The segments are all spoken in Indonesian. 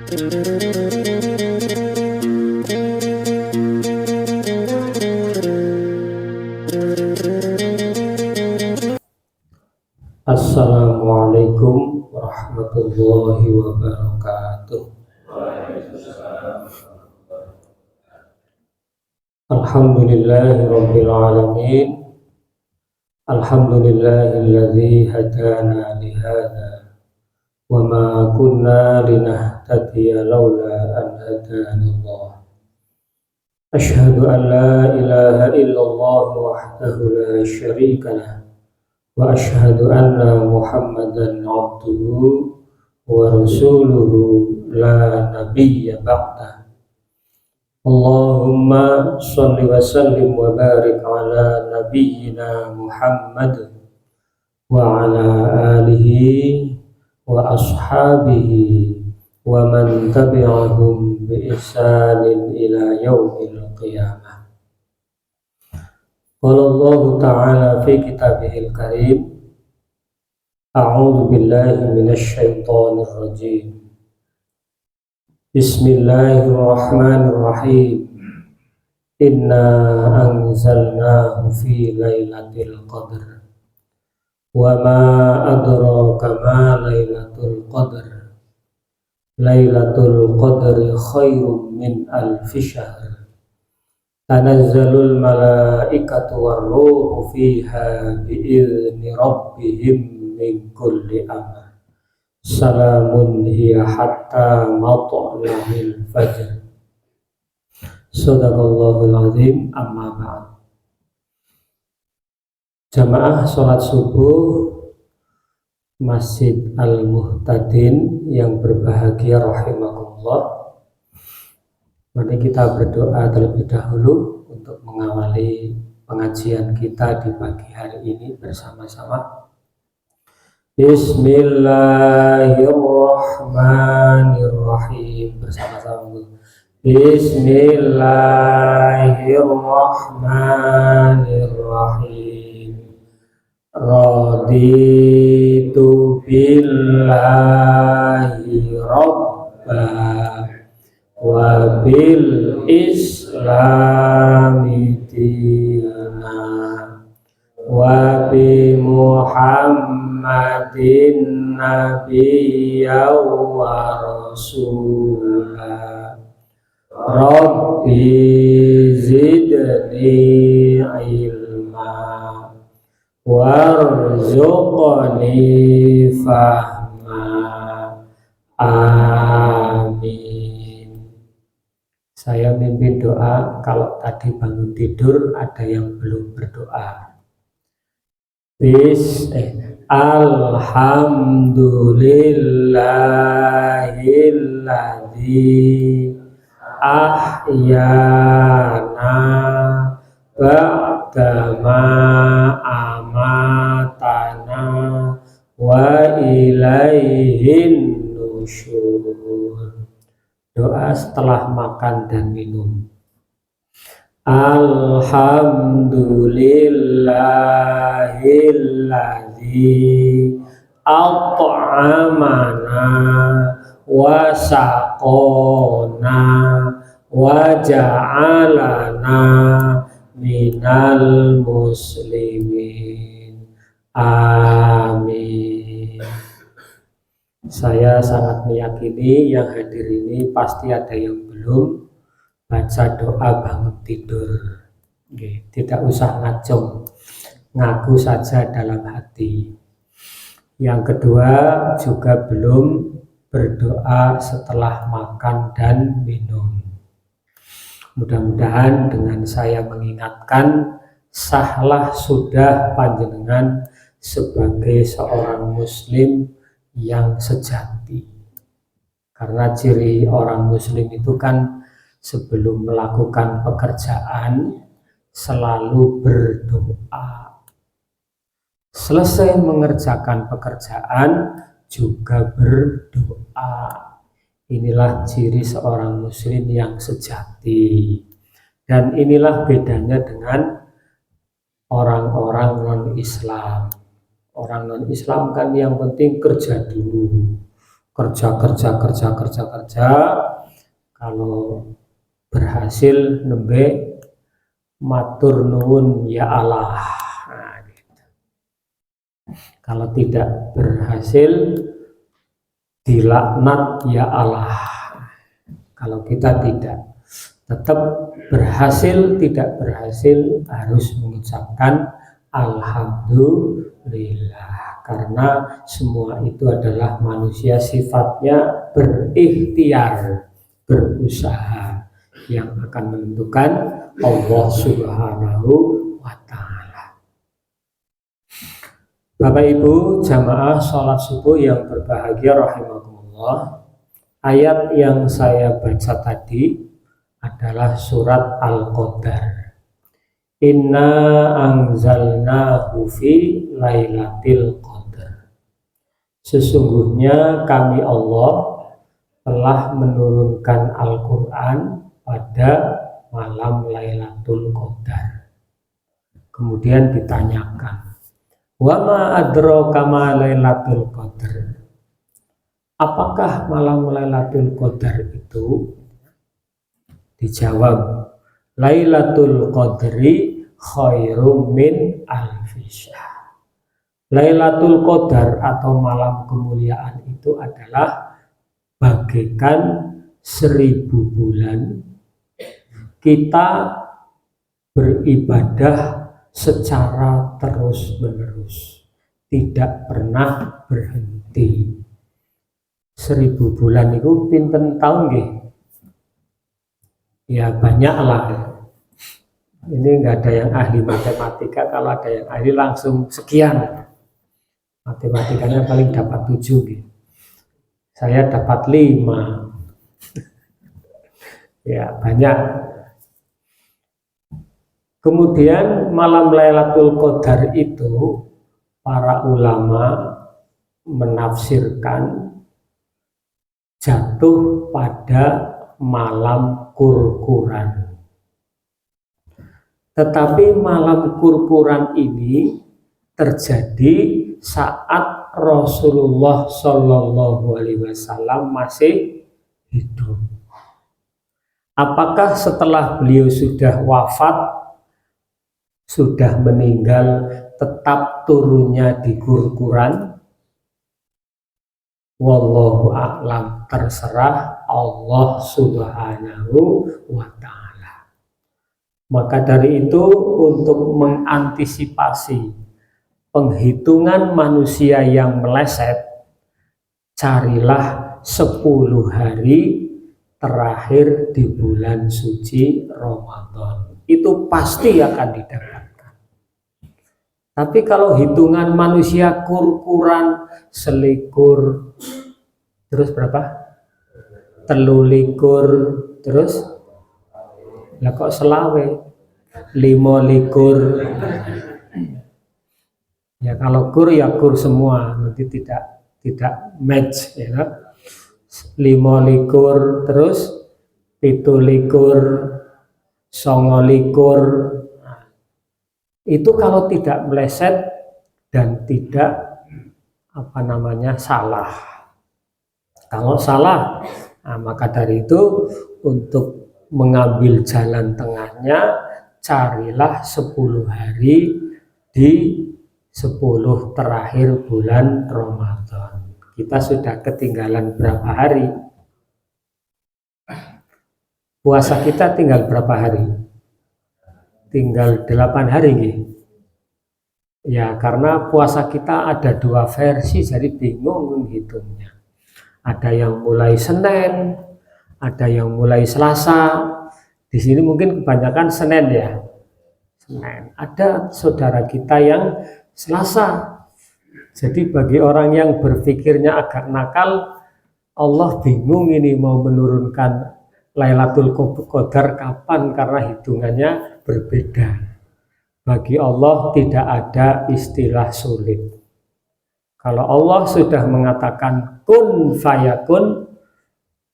Assalamualaikum warahmatullahi wabarakatuh. Alhamdulillahi rabbil alamin. Alhamdulillahilladzi hadana li hadza wa ma kunna linahtadiya laula an hadana Allah. Asyhadu an la ilaha illallah wahdahu la syarika lah wa asyhadu anna Muhammadan abduhu wa rasuluhu la nabiyya ba'dah. Allahumma sholli wa sallim wa barik ala nabiyyina Muhammad wa ala alihi wa ashabihi wa man tabi'ahum bi ihsanin ila yaumil qiyamah. Qala Allah Ta'ala fi kitabihil karim, a'udzu billahi minasy syaithanir rajim. Bismillahirrahmanirrahim. Inna anzalnahu fi lailatul qadr. Wa ma adraka ma lailatul qadr. Lailatul qadri khairum min alfi syahr. Tanazzalul malaikatu warruhu fiha bi'izni rabbihim min kulli amr. Salamun hiya hatta matla'il fajr. Shadaqallahul azim. Amma ba'd. Jamaah sholat subuh Masjid Al-Muhtadin yang berbahagia rahimakumullah. Mari kita berdoa terlebih dahulu untuk mengawali pengajian kita di pagi hari ini bersama-sama. Bismillahirrahmanirrahim. Bersama-sama. Bismillahirrahmanirrahim. Raditu billahi rabbah wa bil islami dina wa bi Muhammadin nabiyya wa rasulah. Rabbi zidni ilma warzuqni fahma. Amin. Saya mimpin doa. Kalau tadi bangun tidur ada yang belum berdoa. Alhamdulillahilladzi ahyana ba'dama amatana wa ilaihin nusyur. Doa setelah makan dan minum. Alhamdulillahilladzi at'amana wa saqona wa ja'alana minal muslimin. Amin. Saya sangat meyakini yang hadir ini pasti ada yang belum baca doa bangun tidur. Tidak usah ngacung, ngaku saja dalam hati. Yang kedua juga belum berdoa setelah makan dan minum. Mudah-mudahan dengan saya mengingatkan, sahlah sudah panjenengan sebagai seorang muslim yang sejati. Karena ciri orang muslim itu kan sebelum melakukan pekerjaan selalu berdoa. Selesai mengerjakan pekerjaan juga berdoa. Inilah ciri seorang muslim yang sejati. Dan inilah bedanya dengan orang-orang non-Islam. Orang non-Islam kan yang penting kerja dulu. kerja, kalau berhasil nembe matur nuwun ya Allah. Nah, gitu. Kalau tidak berhasil dilaknat ya Allah. Kalau kita tidak, tetap berhasil tidak berhasil harus mengucapkan alhamdulillah, karena semua itu adalah manusia sifatnya berikhtiar, berusaha, yang akan menentukan Allah Subhanahu wa Ta'ala. Bapak Ibu jamaah sholat subuh yang berbahagia rahimakumullah, ayat yang saya baca tadi adalah surat Al-Qadar. Inna anzalnahu fi lailatul qadar. Sesungguhnya kami Allah telah menurunkan Al-Quran pada malam Lailatul Qadar. Kemudian ditanyakan, wa ma adraka ma Lailatul Qadar. Apakah malam Lailatul Qadar itu? Dijawab, Lailatul Qadri khairum min alfi syahr. Lailatul Qadar atau malam kemuliaan itu adalah bagaikan 1000 bulan kita beribadah secara terus-menerus, tidak pernah berhenti. 1000 bulan itu pinten tahun nggih? Ya banyaklah. Ini enggak ada yang ahli matematika, kalau ada yang ahli langsung sekian. Matematikanya paling dapat 7 gitu. Saya dapat 5. Ya banyak. Kemudian malam Lailatul Qadar itu para ulama menafsirkan jatuh pada malam Qurquran. Tetapi malam Qurquran ini terjadi saat Rasulullah Shallallahu Alaihi Wasallam masih hidup. Apakah setelah beliau sudah wafat, sudah meninggal, tetap turunnya di Qurquran? Wallahu a'lam, terserah Allah Subhanahu wa Ta'ala. Maka dari itu, untuk mengantisipasi penghitungan manusia yang meleset, carilah 10 hari terakhir di bulan suci Ramadan. Itu pasti akan didapatkan. Tapi kalau hitungan manusia Qurquran selikur, terus berapa? 23, terus lah kok selawe 25. Ya kalau kur ya kur semua, nanti tidak match ya. 25, terus 27, 29. Itu kalau tidak meleset dan tidak salah. Kalau salah, maka dari itu untuk mengambil jalan tengahnya, carilah 10 hari di 10 terakhir bulan Ramadan. Kita sudah ketinggalan berapa hari? Puasa kita tinggal berapa hari? Tinggal 8 hari nih. Ya karena puasa kita ada 2 versi, jadi bingung menghitungnya. Ada yang mulai Senin, ada yang mulai Selasa. Di sini mungkin kebanyakan Senin ya. Senin. Ada saudara kita yang Selasa. Jadi bagi orang yang berpikirnya agak nakal, Allah bingung ini mau menurunkan Lailatul Qadar kapan, karena hitungannya berbeda. Bagi Allah tidak ada istilah sulit. Kalau Allah sudah mengatakan kun fayakun,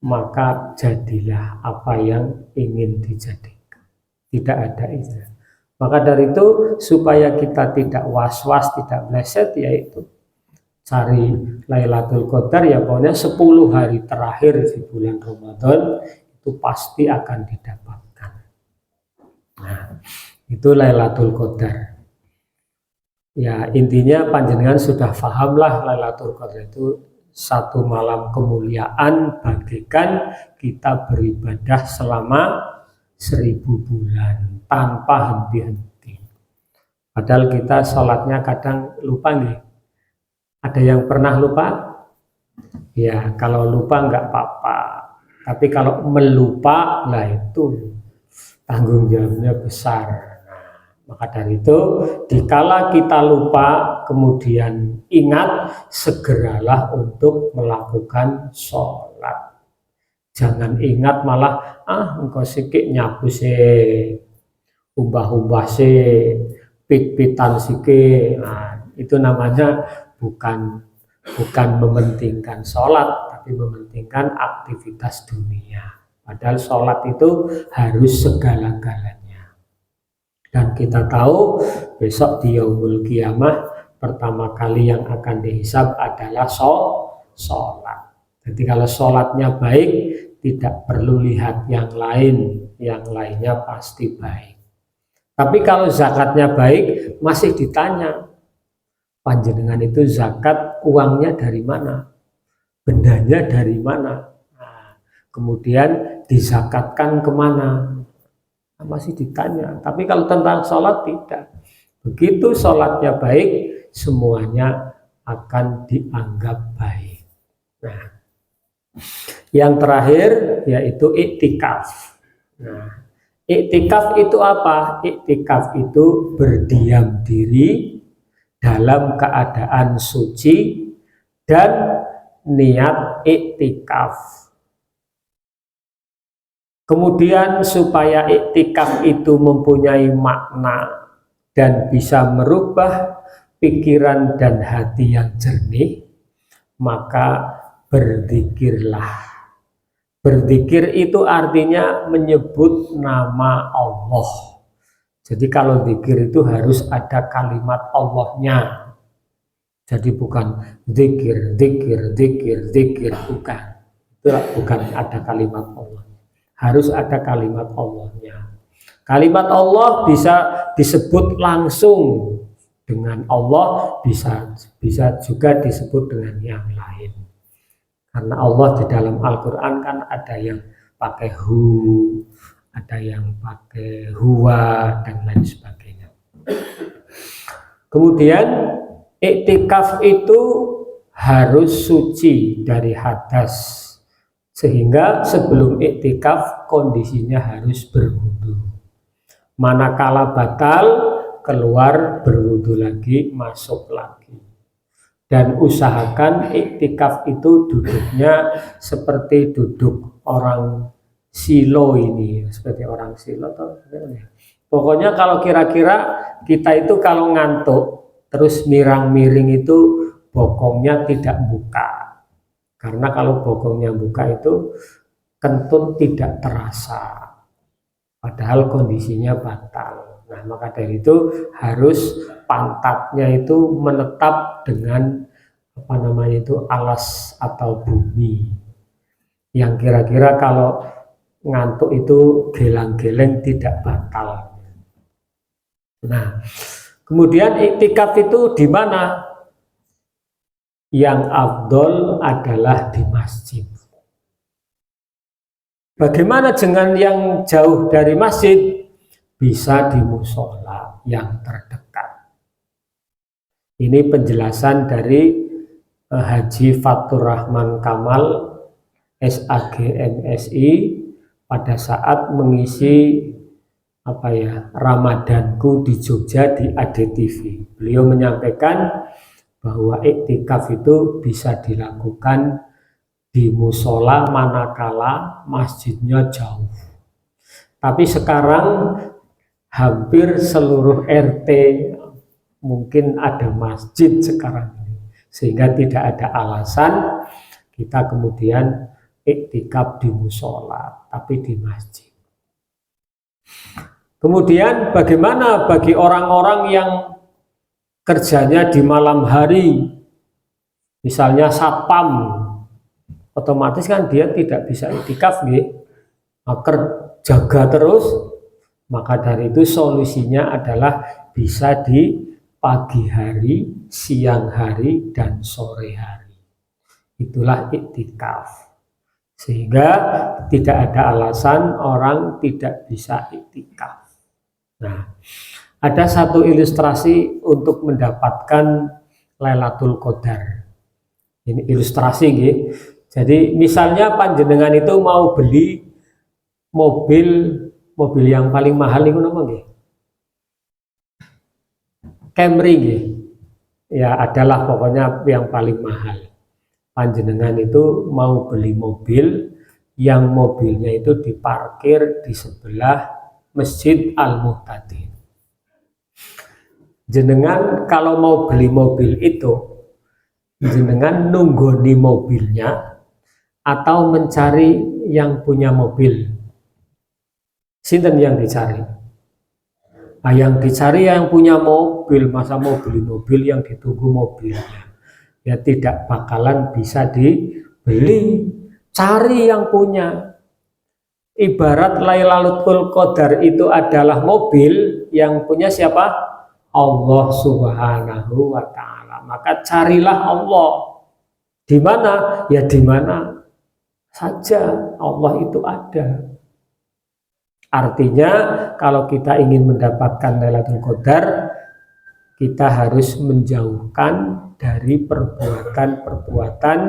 maka jadilah apa yang ingin dijadikan. Tidak ada istilah. Maka dari itu supaya kita tidak was-was, tidak meleset, yaitu cari Lailatul Qadar ya pokoknya 10 hari terakhir di bulan Ramadan itu pasti akan didapatkan. Nah, itu Lailatul Qadar. Ya intinya panjenengan sudah pahamlah Lailatul Qadar itu satu malam kemuliaan bagaikan kita beribadah selama 1000 bulan tanpa henti-henti. Padahal kita sholatnya kadang lupa nih. Ada yang pernah lupa? Ya, kalau lupa nggak apa-apa. Tapi kalau melupa, lah itu tanggung jawabnya besar. Nah, maka dari itu, dikala kita lupa, kemudian ingat, segeralah untuk melakukan sholat. Jangan ingat malah, engkau sikik nyapu sih, umbah-umbah sih, pit-pitan sikik. Nah, itu namanya bukan mementingkan sholat, tapi mementingkan aktivitas dunia. Padahal sholat itu harus segala-galanya. Dan kita tahu besok di Yaumul Qiyamah pertama kali yang akan dihisab adalah sholat. Jadi kalau sholatnya baik, tidak perlu lihat yang lain, yang lainnya pasti baik. Tapi kalau zakatnya baik, masih ditanya, panjenengan itu zakat uangnya dari mana, bendanya dari mana, nah, kemudian dizakatkan kemana, nah, masih ditanya. Tapi kalau tentang sholat tidak. Begitu sholatnya baik, semuanya akan dianggap baik. Nah, yang terakhir yaitu iktikaf. Nah, iktikaf itu apa? Iktikaf itu berdiam diri dalam keadaan suci dan niat iktikaf. Kemudian supaya iktikaf itu mempunyai makna dan bisa merubah pikiran dan hati yang jernih, maka berzikirlah. Berzikir itu artinya menyebut nama Allah. Jadi kalau zikir itu harus ada kalimat Allahnya. Jadi bukan zikir, bukan. Itu bukan ada kalimat Allah. Harus ada kalimat Allahnya. Kalimat Allah bisa disebut langsung dengan Allah, bisa juga disebut dengan yang lain. Karena Allah di dalam Al-Quran kan ada yang pakai hu, ada yang pakai huwa, dan lain sebagainya. Kemudian iktikaf itu harus suci dari hadas, sehingga sebelum iktikaf kondisinya harus berwudu. Manakala batal, keluar berwudu lagi, masuk lagi. Dan usahakan iktikaf itu duduknya seperti duduk orang silo ini, seperti orang silo atau pokoknya kalau kira-kira kita itu kalau ngantuk terus mirang-miring itu bokongnya tidak buka, karena kalau bokongnya buka itu kentut tidak terasa padahal kondisinya batal. Nah, maka dari itu harus pantatnya itu menetap dengan alas atau bumi, yang kira-kira kalau ngantuk itu geleng-geleng tidak batal. Nah, kemudian iktikaf itu di mana? Yang afdol adalah di masjid. Bagaimana dengan yang jauh dari masjid? Bisa di musola yang terdekat. Ini penjelasan dari Haji Fatur Rahman Kamal SAG MSI pada saat mengisi Ramadanku di Jogja di ADTV. Beliau menyampaikan bahwa iktikaf itu bisa dilakukan di musola manakala masjidnya jauh. Tapi sekarang hampir seluruh RT mungkin ada masjid sekarang ini, sehingga tidak ada alasan kita kemudian iktikaf di musola, tapi di masjid. Kemudian bagaimana bagi orang-orang yang kerjanya di malam hari, Misalnya satpam, otomatis kan dia tidak bisa iktikaf nggih, agar jaga terus. Maka dari itu solusinya adalah bisa di pagi hari, siang hari, dan sore hari. Itulah iktikaf. Sehingga tidak ada alasan orang tidak bisa iktikaf. Nah, ada satu ilustrasi untuk mendapatkan Lailatul Qadar. Ini ilustrasi nggih. Jadi misalnya panjenengan itu mau beli mobil yang paling mahal itu napa nggih? Camry nggih. Ya adalah pokoknya yang paling mahal. Panjenengan itu mau beli mobil yang mobilnya itu diparkir di sebelah Masjid Al-Muhtadin. Jenengan kalau mau beli mobil itu, jenengan nunggoni mobilnya atau mencari yang punya mobil? Sinten yang dicari? Nah, yang dicari yang punya mobil. Masa mau beli mobil yang ditunggu mobilnya? Ya tidak bakalan bisa dibeli. Cari yang punya. Ibarat Lailatul Qadar itu adalah mobil, yang punya siapa? Allah Subhanahu wa Ta'ala. Maka carilah Allah. Di mana? Ya di mana saja Allah itu ada. Artinya kalau kita ingin mendapatkan Lailatul Qadar, kita harus menjauhkan dari perbuatan-perbuatan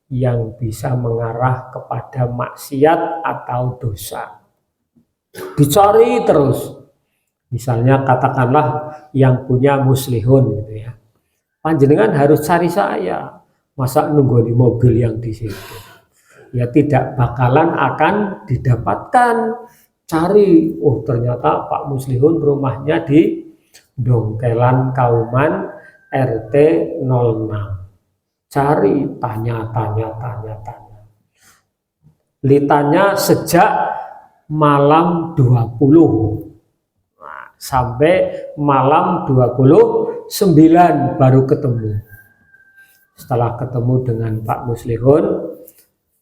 yang bisa mengarah kepada maksiat atau dosa. Dicari terus. Misalnya katakanlah yang punya muslihun gitu ya. Panjenengan harus cari saya. Masa nunggu di mobil yang di situ? Ya tidak bakalan akan didapatkan. Cari, oh ternyata Pak Muslihun rumahnya di Dongkelan Kauman RT 06. Cari, tanya. Litanya sejak malam 20 sampai malam 29 baru ketemu. Setelah ketemu dengan Pak Muslihun,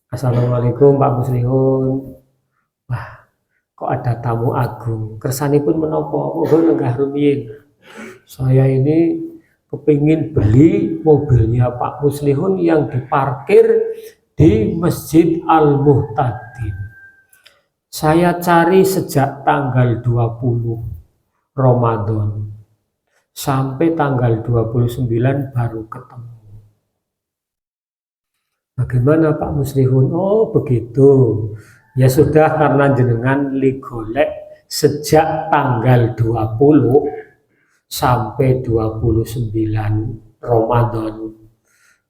Assalamualaikum Pak Muslihun. Wah, kok ada tamu agung, kersanipun menapa? Mohon lenggah rumiyin. Saya ini kepingin beli mobilnya Pak Muslihun yang diparkir di Masjid Al-Muhtadin. Saya cari sejak tanggal 20 Ramadan sampai tanggal 29 baru ketemu. Bagaimana Pak Muslihun? Oh begitu. Ya sudah, karena jenengan ligolek sejak tanggal 20 sampai 29 Ramadan.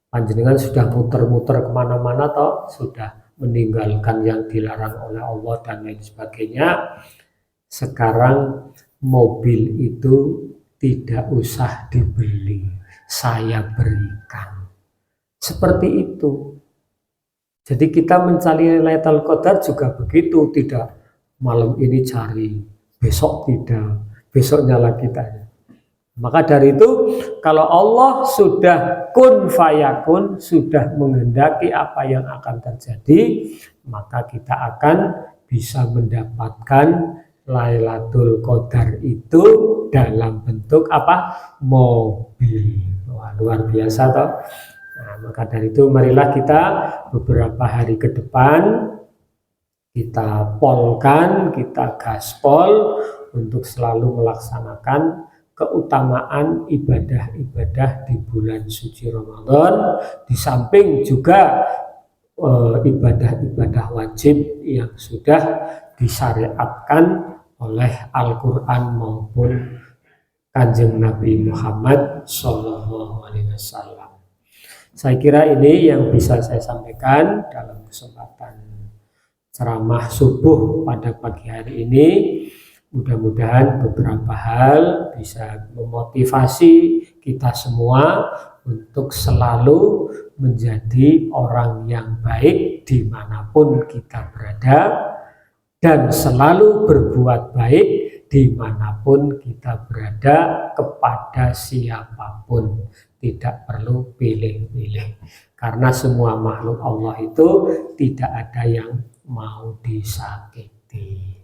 Panjenengan sudah muter-muter kemana-mana toh, sudah meninggalkan yang dilarang oleh Allah dan lain sebagainya. Sekarang mobil itu tidak usah dibeli, saya berikan. Seperti itu. Jadi kita mencari Lailatul Qadar juga begitu, tidak malam ini cari, besok tidak, besoknya lagi tanya. Maka dari itu kalau Allah sudah kun fayakun, sudah menghendaki apa yang akan terjadi, maka kita akan bisa mendapatkan Lailatul Qadar itu dalam bentuk apa? Mobil. Wah, luar biasa toh. Nah, maka dari itu marilah kita beberapa hari ke depan kita polkan, kita gaspol untuk selalu melaksanakan keutamaan ibadah-ibadah di bulan suci Ramadan, di samping juga ibadah-ibadah wajib yang sudah disyariatkan oleh Al-Quran maupun Kanjeng Nabi Muhammad SAW. Saya kira ini yang bisa saya sampaikan dalam kesempatan ceramah subuh pada pagi hari ini. Mudah-mudahan beberapa hal bisa memotivasi kita semua untuk selalu menjadi orang yang baik dimanapun kita berada, dan selalu berbuat baik dimanapun kita berada kepada siapapun. tidak perlu pilih-pilih. Karena semua makhluk Allah itu tidak ada yang mau disakiti.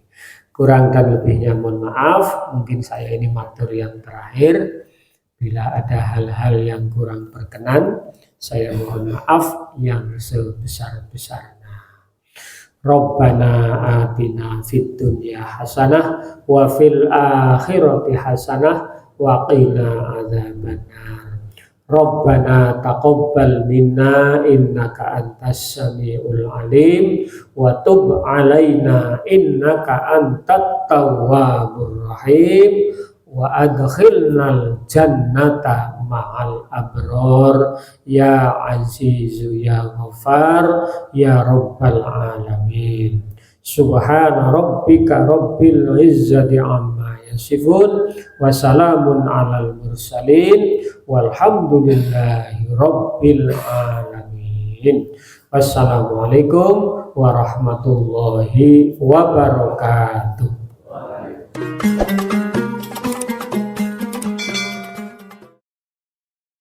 Kurang dan lebihnya mohon maaf, mungkin saya ini materi yang terakhir. Bila ada hal-hal yang kurang berkenan, saya mohon maaf yang sebesar-besarnya. Rabbana atina fid dunya hasanah wa fil akhirati hasanah wa qina adzabannar. Rabbana taqabbal minna innaka antas samiul alim wa tub alaina innaka antat tawwabur rahim wa adkhilnal jannata ma'al abror ya azizu ya ghafar ya rabbal alamin. Subhana rabbika rabbil izzati amma yasifun wa salamun alal mursalin walhamdulillahi rabbil alamin. Wassalamualaikum warahmatullahi wabarakatuh.